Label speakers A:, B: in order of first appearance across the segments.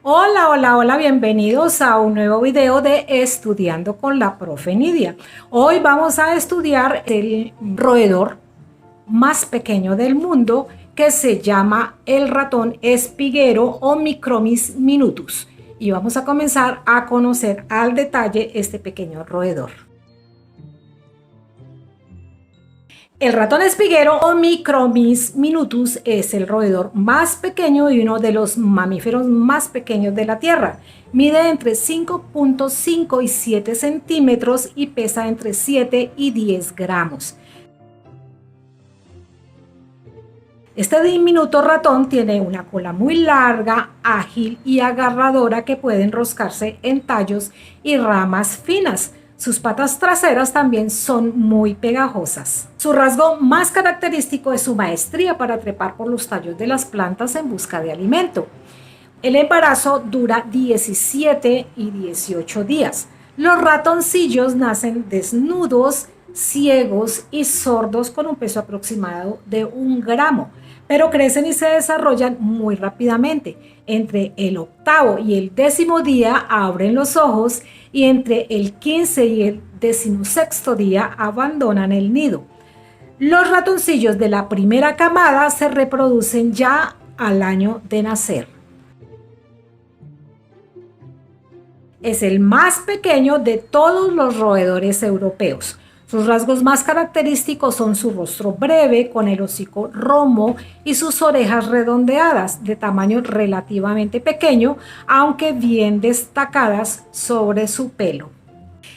A: Hola, hola, hola, bienvenidos a un nuevo video de Estudiando con la Profe Nidia. Hoy vamos a estudiar el roedor más pequeño del mundo que se llama el ratón espiguero o Micromis minutus. Y vamos a comenzar a conocer al detalle este pequeño roedor. El ratón espiguero o Micromis minutus es el roedor más pequeño y uno de los mamíferos más pequeños de la Tierra. Mide entre 5.5 y 7 centímetros y pesa entre 7 y 10 gramos. Este diminuto ratón tiene una cola muy larga, ágil y agarradora que puede enroscarse en tallos y ramas finas. Sus patas traseras también son muy pegajosas. Su rasgo más característico es su maestría para trepar por los tallos de las plantas en busca de alimento. El embarazo dura 17 y 18 días. Los ratoncillos nacen desnudos, ciegos y sordos con un peso aproximado de 1 gramo, pero crecen y se desarrollan muy rápidamente. Entre el 8º y el 10º día abren los ojos y entre el 15 y el 16º día abandonan el nido. Los ratoncillos de la primera camada se reproducen ya al año de nacer. Es el más pequeño de todos los roedores europeos. Sus rasgos más característicos son su rostro breve, con el hocico romo y sus orejas redondeadas, de tamaño relativamente pequeño, aunque bien destacadas sobre su pelo.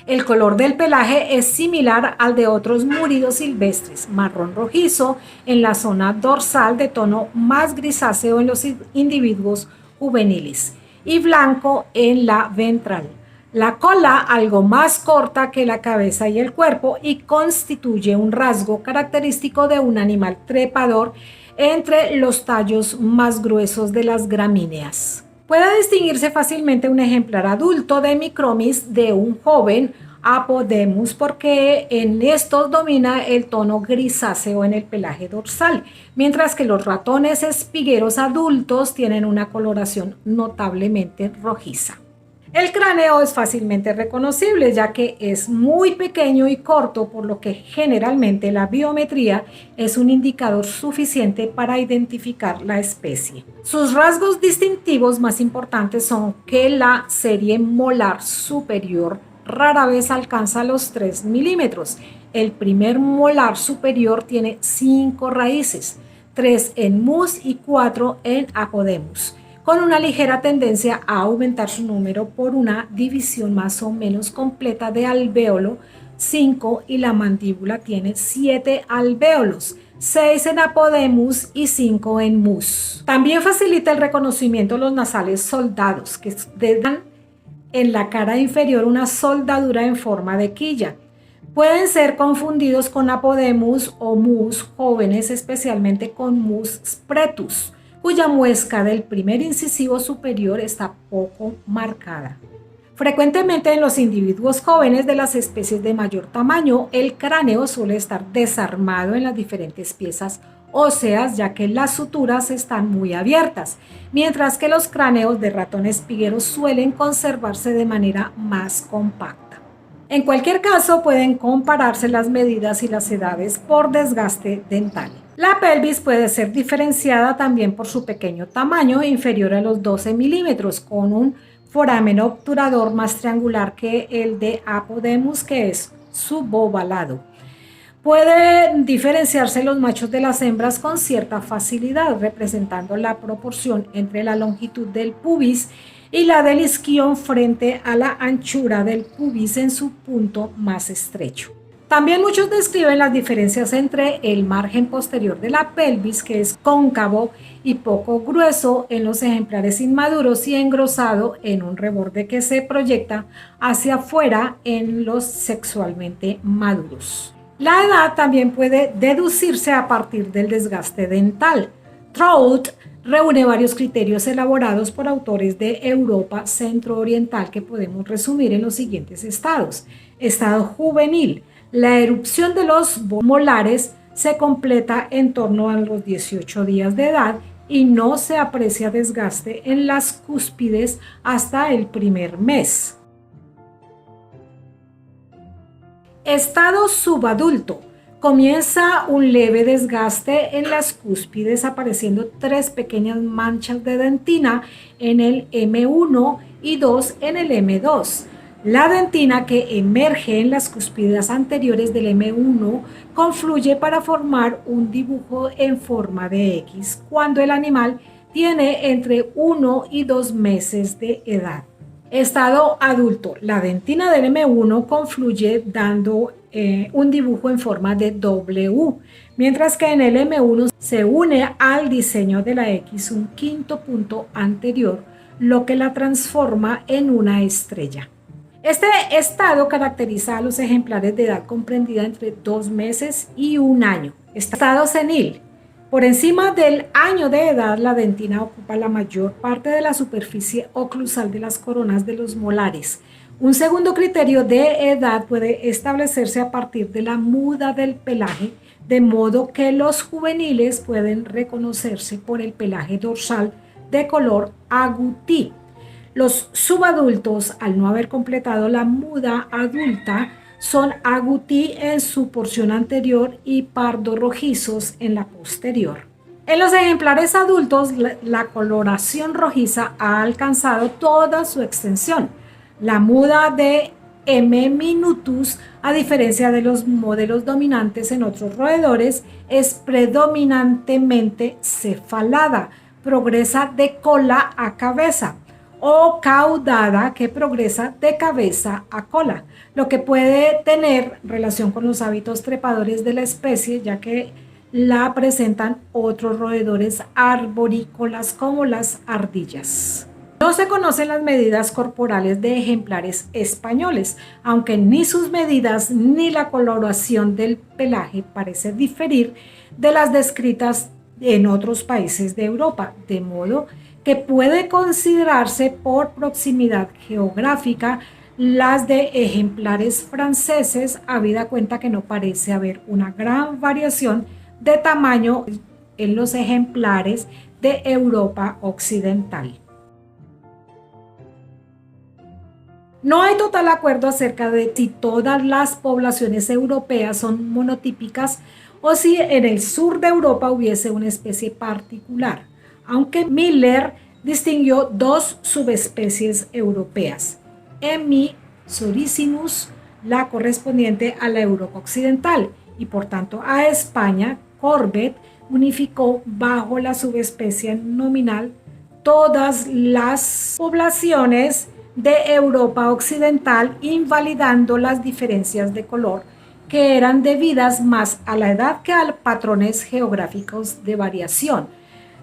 A: El color del pelaje es similar al de otros múridos silvestres, marrón rojizo en la zona dorsal, de tono más grisáceo en los individuos juveniles y blanco en la ventral. La cola algo más corta que la cabeza y el cuerpo y constituye un rasgo característico de un animal trepador entre los tallos más gruesos de las gramíneas. Puede distinguirse fácilmente un ejemplar adulto de Micromis de un joven Apodemus porque en estos domina el tono grisáceo en el pelaje dorsal, mientras que los ratones espigueros adultos tienen una coloración notablemente rojiza. El cráneo es fácilmente reconocible ya que es muy pequeño y corto, por lo que generalmente la biometría es un indicador suficiente para identificar la especie. Sus rasgos distintivos más importantes son que la serie molar superior rara vez alcanza los 3 milímetros. El primer molar superior tiene 5 raíces, 3 en mus y 4 en apodemus, con una ligera tendencia a aumentar su número por una división más o menos completa de alvéolo, 5, y la mandíbula tiene 7 alvéolos, 6 en apodemus y 5 en mus. También facilita el reconocimiento los nasales soldados, que dan en la cara inferior una soldadura en forma de quilla. Pueden ser confundidos con apodemus o mus jóvenes, especialmente con mus spretus, cuya muesca del primer incisivo superior está poco marcada. Frecuentemente en los individuos jóvenes de las especies de mayor tamaño, el cráneo suele estar desarmado en las diferentes piezas óseas, ya que las suturas están muy abiertas, mientras que los cráneos de ratón espiguero suelen conservarse de manera más compacta. En cualquier caso, pueden compararse las medidas y las edades por desgaste dental. La pelvis puede ser diferenciada también por su pequeño tamaño, inferior a los 12 milímetros, con un foramen obturador más triangular que el de Apodemus, que es subovalado. Pueden diferenciarse los machos de las hembras con cierta facilidad, representando la proporción entre la longitud del pubis y la del isquion frente a la anchura del pubis en su punto más estrecho. También muchos describen las diferencias entre el margen posterior de la pelvis, que es cóncavo y poco grueso en los ejemplares inmaduros, y engrosado en un reborde que se proyecta hacia afuera en los sexualmente maduros. La edad también puede deducirse a partir del desgaste dental. Trout reúne varios criterios elaborados por autores de Europa centro-oriental que podemos resumir en los siguientes estados. Estado juvenil. La erupción de los molares se completa en torno a los 18 días de edad y no se aprecia desgaste en las cúspides hasta el primer mes. Estado subadulto. Comienza un leve desgaste en las cúspides, apareciendo 3 pequeñas manchas de dentina en el M1 y 2 en el M2. La dentina que emerge en las cúspides anteriores del M1 confluye para formar un dibujo en forma de X cuando el animal tiene entre 1 y 2 meses de edad. Estado adulto. La dentina del M1 confluye dando un dibujo en forma de W, mientras que en el M1 se une al diseño de la X un quinto punto anterior, lo que la transforma en una estrella. Este estado caracteriza a los ejemplares de edad comprendida entre 2 meses y 1 año. Estado senil. Por encima del año de edad, la dentina ocupa la mayor parte de la superficie oclusal de las coronas de los molares. Un segundo criterio de edad puede establecerse a partir de la muda del pelaje, de modo que los juveniles pueden reconocerse por el pelaje dorsal de color agutí. Los subadultos, al no haber completado la muda adulta, son agutí en su porción anterior y pardo rojizos en la posterior. En los ejemplares adultos, la coloración rojiza ha alcanzado toda su extensión. La muda de M. minutus, a diferencia de los modelos dominantes en otros roedores, es predominantemente cefalada, progresa de cola a cabeza, o caudada, que progresa de cabeza a cola, lo que puede tener relación con los hábitos trepadores de la especie, ya que la presentan otros roedores arborícolas como las ardillas. No se conocen las medidas corporales de ejemplares españoles, aunque ni sus medidas ni la coloración del pelaje parece diferir de las descritas en otros países de Europa, de modo que puede considerarse por proximidad geográfica las de ejemplares franceses, habida cuenta que no parece haber una gran variación de tamaño en los ejemplares de Europa occidental. No hay total acuerdo acerca de si todas las poblaciones europeas son monotípicas o si en el sur de Europa hubiese una especie particular, aunque Miller distinguió 2 subespecies europeas, M. soricinus, la correspondiente a la Europa occidental, y por tanto a España. Corbett unificó bajo la subespecie nominal todas las poblaciones de Europa occidental, invalidando las diferencias de color que eran debidas más a la edad que a patrones geográficos de variación.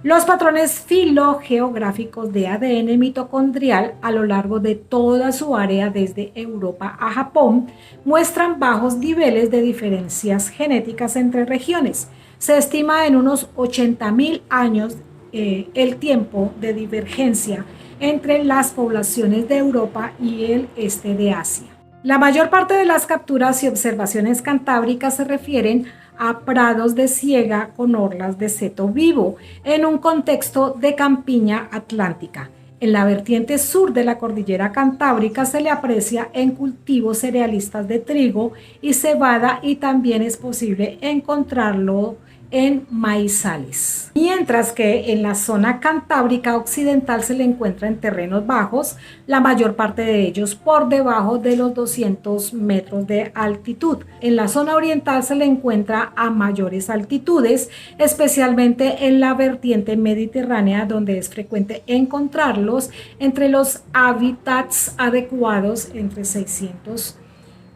A: Los patrones filogeográficos de ADN mitocondrial a lo largo de toda su área desde Europa a Japón muestran bajos niveles de diferencias genéticas entre regiones. Se estima en unos 80.000 años el tiempo de divergencia entre las poblaciones de Europa y el este de Asia. La mayor parte de las capturas y observaciones cantábricas se refieren a prados de siega con orlas de seto vivo en un contexto de campiña atlántica. En la vertiente sur de la cordillera cantábrica se le aprecia en cultivos cerealistas de trigo y cebada, y también es posible encontrarlo en maizales. Mientras que en la zona cantábrica occidental se le encuentra en terrenos bajos, la mayor parte de ellos por debajo de los 200 metros de altitud. En la zona oriental se le encuentra a mayores altitudes, especialmente en la vertiente mediterránea, donde es frecuente encontrarlos entre los hábitats adecuados entre 600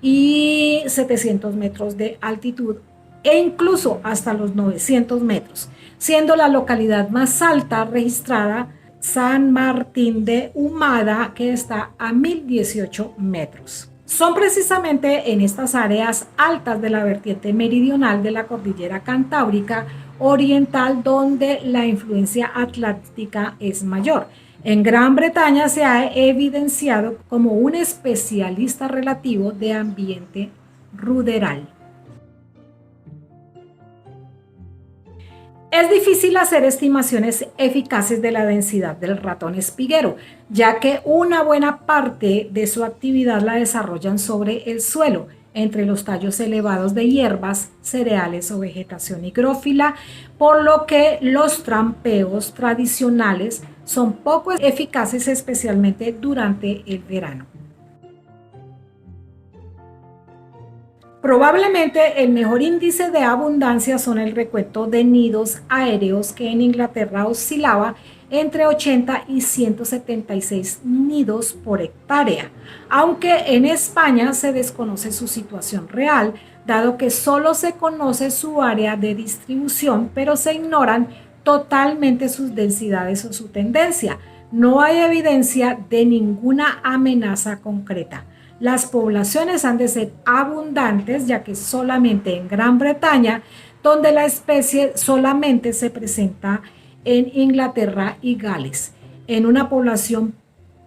A: y 700 metros de altitud, e incluso hasta los 900 metros, siendo la localidad más alta registrada San Martín de Humada, que está a 1018 metros. Son precisamente en estas áreas altas de la vertiente meridional de la cordillera cantábrica oriental donde la influencia atlántica es mayor. En Gran Bretaña se ha evidenciado como un especialista relativo de ambiente ruderal. Es difícil hacer estimaciones eficaces de la densidad del ratón espiguero, ya que una buena parte de su actividad la desarrollan sobre el suelo, entre los tallos elevados de hierbas, cereales o vegetación higrófila, por lo que los trampeos tradicionales son poco eficaces, especialmente durante el verano. Probablemente el mejor índice de abundancia son el recuento de nidos aéreos, que en Inglaterra oscilaba entre 80 y 176 nidos por hectárea, aunque en España se desconoce su situación real, dado que solo se conoce su área de distribución, pero se ignoran totalmente sus densidades o su tendencia. No hay evidencia de ninguna amenaza concreta. Las poblaciones han de ser abundantes, ya que solamente en Gran Bretaña, donde la especie solamente se presenta en Inglaterra y Gales, en una población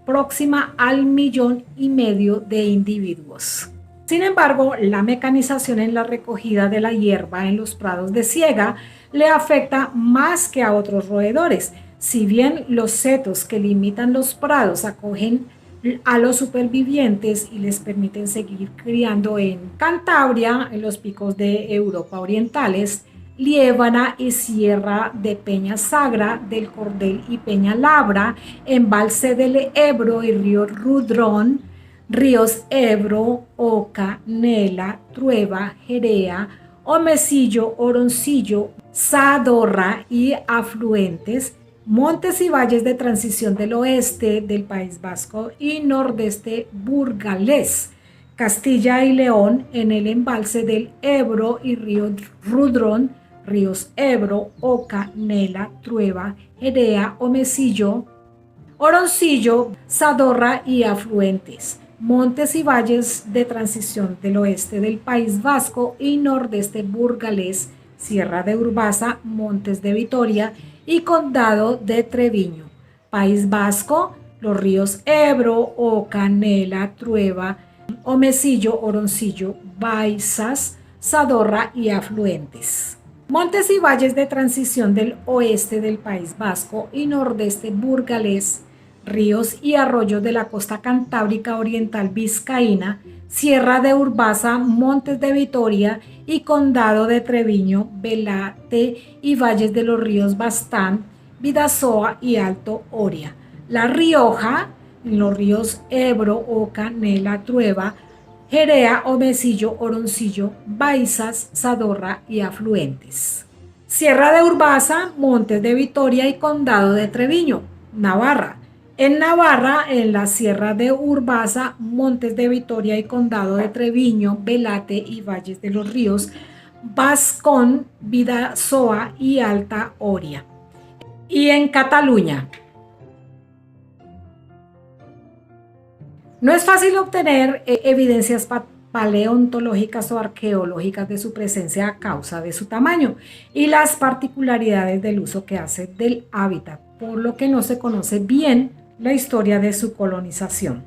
A: próxima al 1,5 millones de individuos. Sin embargo, la mecanización en la recogida de la hierba en los prados de siega le afecta más que a otros roedores. Si bien los setos que limitan los prados acogen a los supervivientes y les permiten seguir criando en Cantabria, en los picos de Europa orientales, Liébana y Sierra de Peña Sagra, del Cordel y Peña Labra, embalse del Ebro y río Rudrón, ríos Ebro, Oca, Nela, Trueba, Jerea, Omecillo, Oroncillo, Zadorra y afluentes, montes y valles de transición del oeste del País Vasco y nordeste burgalés, Castilla y León en el embalse del Ebro y río Rudrón, ríos Ebro, Oca, Nela, Trueba, Jerea, Omecillo, Oroncillo, Zadorra y afluentes, montes y valles de transición del oeste del País Vasco y nordeste burgalés, Sierra de Urbasa, Montes de Vitoria y Condado de Treviño. País Vasco, los ríos Ebro, Oca, Nela, Trueba, Omecillo, Oroncillo, Baixas, Zadorra y afluentes. Montes y valles de transición del oeste del País Vasco y nordeste burgalés, ríos y arroyos de la costa cantábrica oriental vizcaína, Sierra de Urbasa, Montes de Vitoria y Condado de Treviño, Velate y valles de los ríos Baztán, Bidasoa y Alto Oria. La Rioja, en los ríos Ebro, Oca, Nela, Trueba, Jerea, Omecillo, Oroncillo, Baixas, Zadorra y afluentes. Sierra de Urbasa, Montes de Vitoria y Condado de Treviño, Navarra. En Navarra, en la Sierra de Urbasa, Montes de Vitoria y Condado de Treviño, Velate y valles de los ríos Bascón, Bidasoa y Alta Oria. Y en Cataluña. No es fácil obtener evidencias paleontológicas o arqueológicas de su presencia a causa de su tamaño y las particularidades del uso que hace del hábitat, por lo que no se conoce bien la historia de su colonización.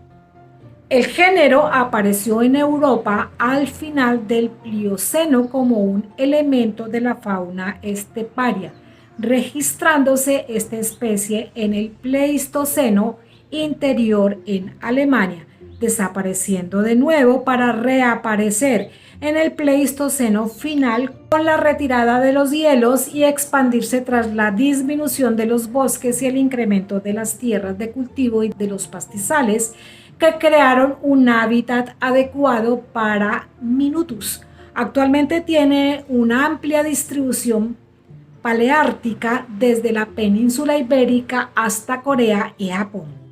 A: El género apareció en Europa al final del Plioceno como un elemento de la fauna esteparia, registrándose esta especie en el Pleistoceno interior en Alemania, desapareciendo de nuevo para reaparecer en el Pleistoceno final con la retirada de los hielos y expandirse tras la disminución de los bosques y el incremento de las tierras de cultivo y de los pastizales, que crearon un hábitat adecuado para Minutus. Actualmente tiene una amplia distribución paleártica desde la península ibérica hasta Corea y Japón.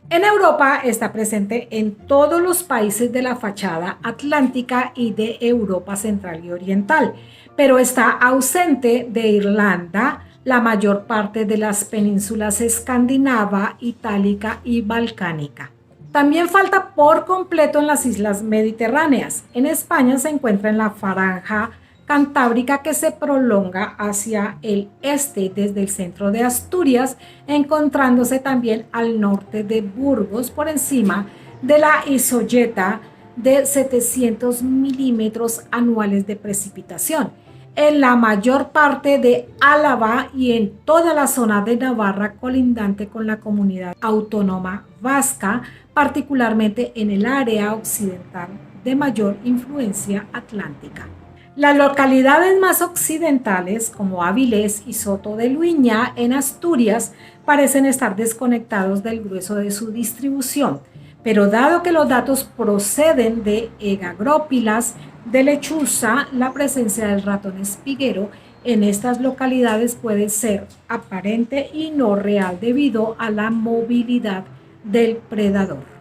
A: En Europa está presente en todos los países de la fachada atlántica y de Europa central y oriental, pero está ausente de Irlanda, la mayor parte de las penínsulas escandinava, itálica y balcánica. También falta por completo en las islas mediterráneas. En España se encuentra en la franja cantábrica que se prolonga hacia el este desde el centro de Asturias, encontrándose también al norte de Burgos por encima de la Isoyeta de 700 milímetros anuales de precipitación en la mayor parte de Álava y en toda la zona de Navarra colindante con la comunidad autónoma vasca, particularmente en el área occidental de mayor influencia atlántica. Las localidades más occidentales, como Avilés y Soto de Luiña, en Asturias, parecen estar desconectados del grueso de su distribución, pero dado que los datos proceden de Egagrópilas de Lechuza, la presencia del ratón espiguero en estas localidades puede ser aparente y no real debido a la movilidad del predador.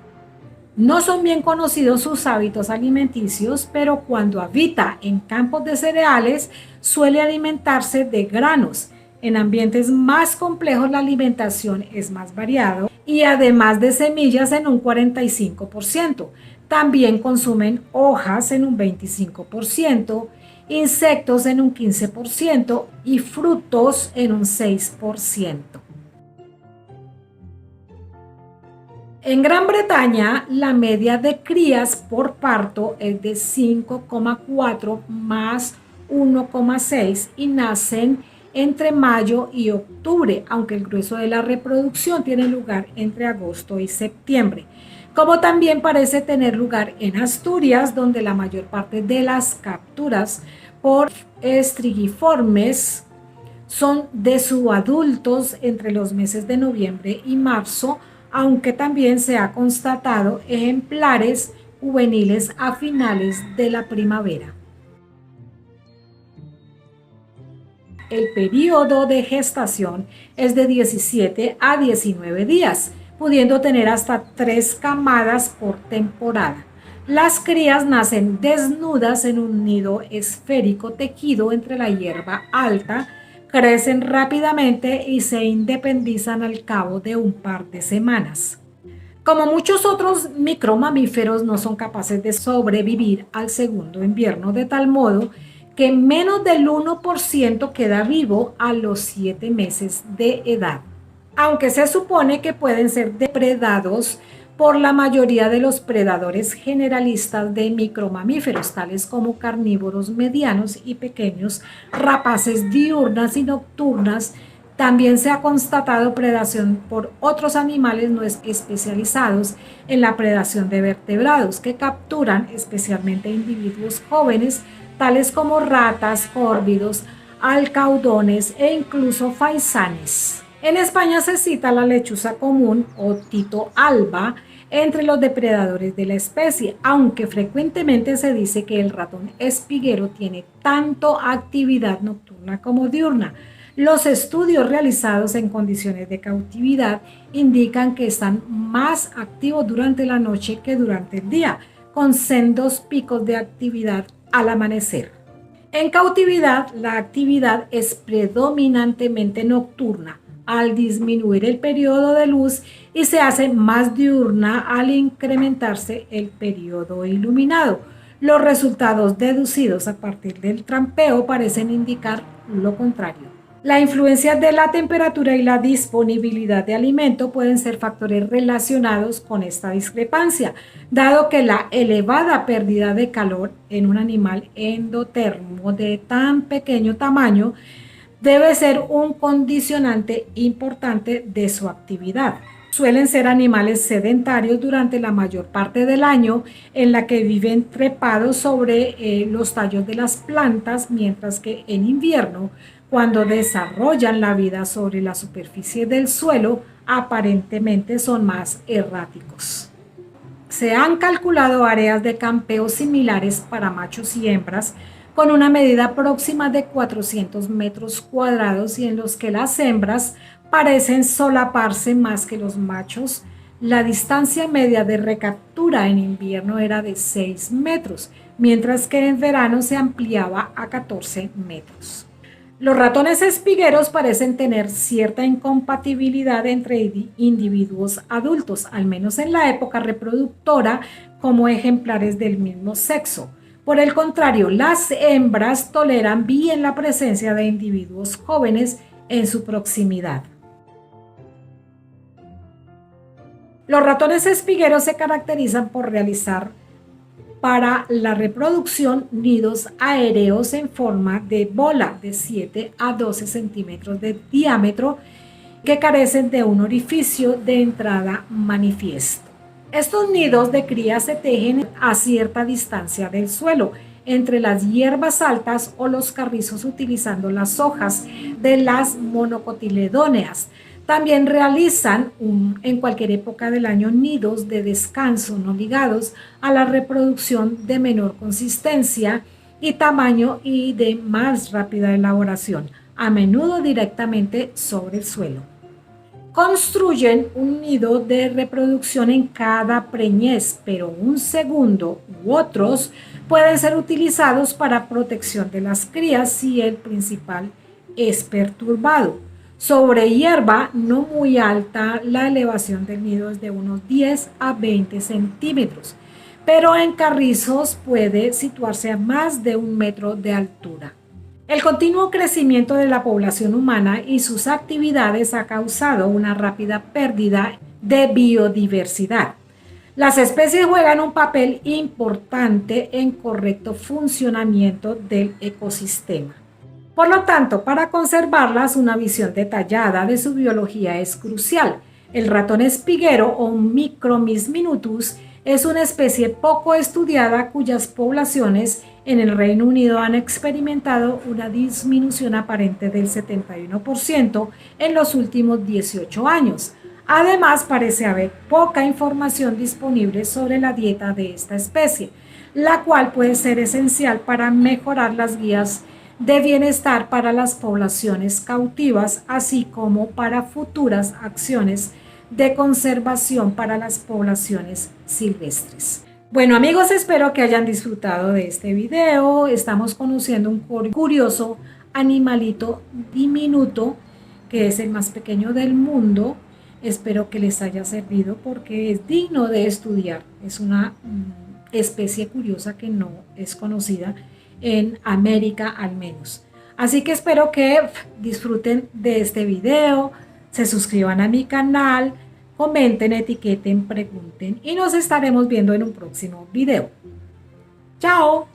A: No son bien conocidos sus hábitos alimenticios, pero cuando habita en campos de cereales suele alimentarse de granos. En ambientes más complejos la alimentación es más variada y además de semillas en un 45%. También consumen hojas en un 25%, insectos en un 15% y frutos en un 6%. En Gran Bretaña, la media de crías por parto es de 5,4 más 1,6 y nacen entre mayo y octubre, aunque el grueso de la reproducción tiene lugar entre agosto y septiembre, como también parece tener lugar en Asturias, donde la mayor parte de las capturas por estrigiformes son de subadultos entre los meses de noviembre y marzo, aunque también se ha constatado ejemplares juveniles a finales de la primavera. El periodo de gestación es de 17 a 19 días, pudiendo tener hasta 3 camadas por temporada. Las crías nacen desnudas en un nido esférico tejido entre la hierba alta, crecen rápidamente y se independizan al cabo de un par de semanas. Como muchos otros micromamíferos, no son capaces de sobrevivir al segundo invierno, de tal modo que menos del 1% queda vivo a los 7 meses de edad, aunque se supone que pueden ser depredados por la mayoría de los predadores generalistas de micromamíferos, tales como carnívoros medianos y pequeños, rapaces diurnas y nocturnas. También se ha constatado predación por otros animales no especializados en la predación de vertebrados, que capturan especialmente individuos jóvenes, tales como ratas, córvidos, alcaudones e incluso faisanes. En España se cita la lechuza común o Tito alba entre los depredadores de la especie, aunque frecuentemente se dice que el ratón espiguero tiene tanto actividad nocturna como diurna. Los estudios realizados en condiciones de cautividad indican que están más activos durante la noche que durante el día, con sendos picos de actividad al amanecer. En cautividad, la actividad es predominantemente nocturna, al disminuir el periodo de luz, y se hace más diurna al incrementarse el periodo iluminado. Los resultados deducidos a partir del trampeo parecen indicar lo contrario. La influencia de la temperatura y la disponibilidad de alimento pueden ser factores relacionados con esta discrepancia, dado que la elevada pérdida de calor en un animal endotermo de tan pequeño tamaño debe ser un condicionante importante de su actividad. Suelen ser animales sedentarios durante la mayor parte del año, en la que viven trepados sobre los tallos de las plantas, mientras que en invierno, cuando desarrollan la vida sobre la superficie del suelo, aparentemente son más erráticos. Se han calculado áreas de campeo similares para machos y hembras, con una medida próxima de 400 metros cuadrados, y en los que las hembras parecen solaparse más que los machos. La distancia media de recaptura en invierno era de 6 metros, mientras que en verano se ampliaba a 14 metros. Los ratones espigueros parecen tener cierta incompatibilidad entre individuos adultos, al menos en la época reproductora, como ejemplares del mismo sexo. Por el contrario, las hembras toleran bien la presencia de individuos jóvenes en su proximidad. Los ratones espigueros se caracterizan por realizar para la reproducción nidos aéreos en forma de bola de 7 a 12 centímetros de diámetro que carecen de un orificio de entrada manifiesto. Estos nidos de cría se tejen a cierta distancia del suelo, entre las hierbas altas o los carrizos utilizando las hojas de las monocotiledóneas. También realizan en cualquier época del año nidos de descanso no ligados a la reproducción de menor consistencia y tamaño y de más rápida elaboración, a menudo directamente sobre el suelo. Construyen un nido de reproducción en cada preñez, pero un segundo u otros pueden ser utilizados para protección de las crías si el principal es perturbado. Sobre hierba no muy alta, la elevación del nido es de unos 10 a 20 centímetros, pero en carrizos puede situarse a más de 1 metro de altura. El continuo crecimiento de la población humana y sus actividades ha causado una rápida pérdida de biodiversidad. Las especies juegan un papel importante en correcto funcionamiento del ecosistema. Por lo tanto, para conservarlas, una visión detallada de su biología es crucial. El ratón espiguero o Micromis minutus es una especie poco estudiada cuyas poblaciones en el Reino Unido han experimentado una disminución aparente del 71% en los últimos 18 años. Además, parece haber poca información disponible sobre la dieta de esta especie, la cual puede ser esencial para mejorar las guías de bienestar para las poblaciones cautivas, así como para futuras acciones de conservación para las poblaciones silvestres. Bueno amigos, espero que hayan disfrutado de este video. Estamos conociendo un curioso animalito diminuto que es el más pequeño del mundo. Espero que les haya servido porque es digno de estudiar. Es una especie curiosa que no es conocida en América al menos. Así que espero que disfruten de este video, se suscriban a mi canal, comenten, etiqueten, pregunten y nos estaremos viendo en un próximo video. ¡Chao!